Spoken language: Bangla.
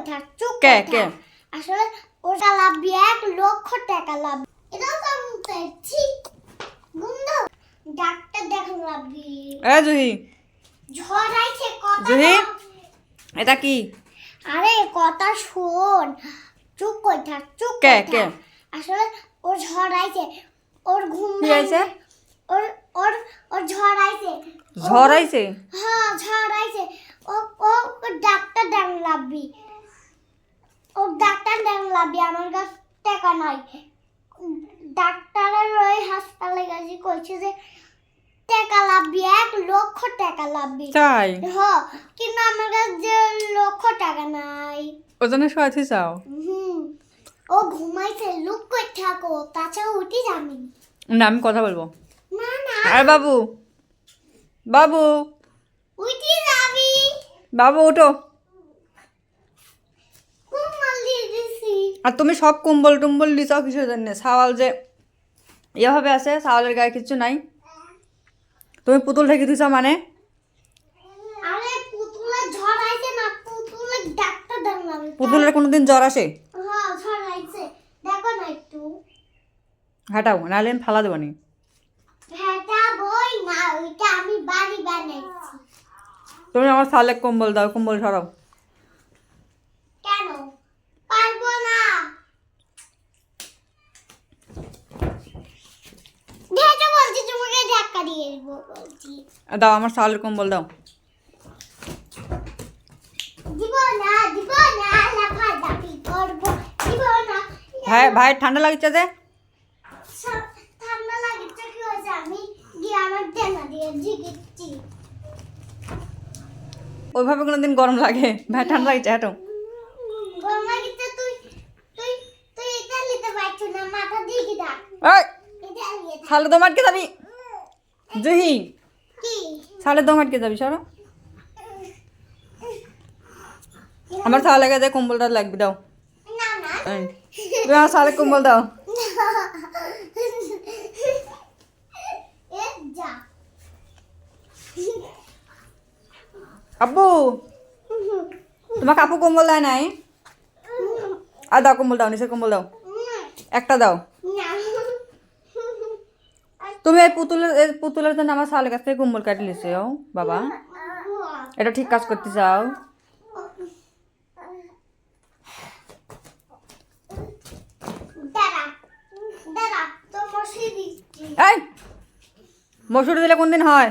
থাক চুপ কে করে কে থাক। আসলে ওটা লাভবি 1,00,000 টাকা লাভ। এটাও তো আমি চাইছি গুন্ড ডাক্তার দেখান লাভবি। এ জুহি ঝড় আইছে কথা জুহি বল। এটা কি আরে কথা শোন, চুপ করে থাক চুপ কে করে কে থাক। আসলে ওর ঝড় আইছে, ওর ঘুম কি আইছে? ওর ওর ওর ঝড় আইছে। ঝড় আইছে? হ্যাঁ ঝড় আইছে। ও ও ও ডাক্তার দেখান লাভবি। ও ডাক্তার দেখান লাভবি, আমার কাছে টাকা নাই। ডাক্তারের ওই হাসপাতালে গেছি কইছে যে টাকা লাভবি 1,00,000 টাকা লাভবি। তাই হ্যাঁ কিন্তু আমার কাছে যে 1,00,000 টাকা নাই। ওজনে শোয়াছি চাও ও ঘুমাইছে, লুক করে থাকো, তাছাড়া উঠি যাবি না আমি কথা বলবো। না না আরে বাবু বাবু উঠি যাবি। বাবু উঠো। কুমাল দিয়ে দিছি। আর তুমি সব কুম্বল টুম্বল লিচাও কিসের জন্য? সাওয়াল যে এভাবে আছে, সাওয়ালের গায়ে কিচ্ছু নাই, তুমি পুতুল ঠেকে দিছ মানে? আরে পুতুলের ঝড় আইছে না, পুতুলের ডাক্তার দেখান। পুতুলের কোনোদিন জ্বর আসে? হ্যাঁ ঝড় আইছে, দেখো না একটু। হাঁটাও নাহলে আমি ফালা দেবো নি। এটা বই না, ওইটা আমি বাড়ি বানাইছি। তুমি আমার সালে কম্বল দাও, কম্বল সরাও। কেন পারবো না? দেখো বলছি তোমাকে ধাক্কা দিয়ে দিব বলছি। দাও আমার সালের কম্বল দাও। দিব না লাফালাফি করবো, দিব না। ভাই ভাই ঠান্ডা লাগছে যে? ঠান্ডা লাগছে কি হয়েছে? আমি গিয়ে আমার টেনা দিয়ে ঝিকিচ্ছি। ওইভাবে কোনোদিন গরম লাগে? ভাই ঠান্ডা লাগছে, হাঁটো। গরম লাগছে, তুই তুই তুই এটা নিতে পারছো না, মাথা দিয়ে কি ডাক এই এটা নিয়ে থাক। সালে দম আটকে যাবি জুহি, কি সালে দম আটকে যাবি, সরো। আমার সালে লেগে যায়, কম্বলটা লাগবে, দাও। না না এই, তুমি আমার সালে কম্বল দাও। এ যা আব্বু তোমার কাপু কম্বল দেয় নাই? আর দাও কম্বল দাও, নিচের কম্বল দাও, একটা দাও। তুমি এই পুতুলের জন্য আমার সালের কাছ থেকে কম্বল কাটি লিছে বাবা। এটা ঠিক কাজ করতে চাও? দাঁড়া দাঁড়া, তো মশি দিচ্ছি। এই মসুরি দিলে কোনদিন হয়?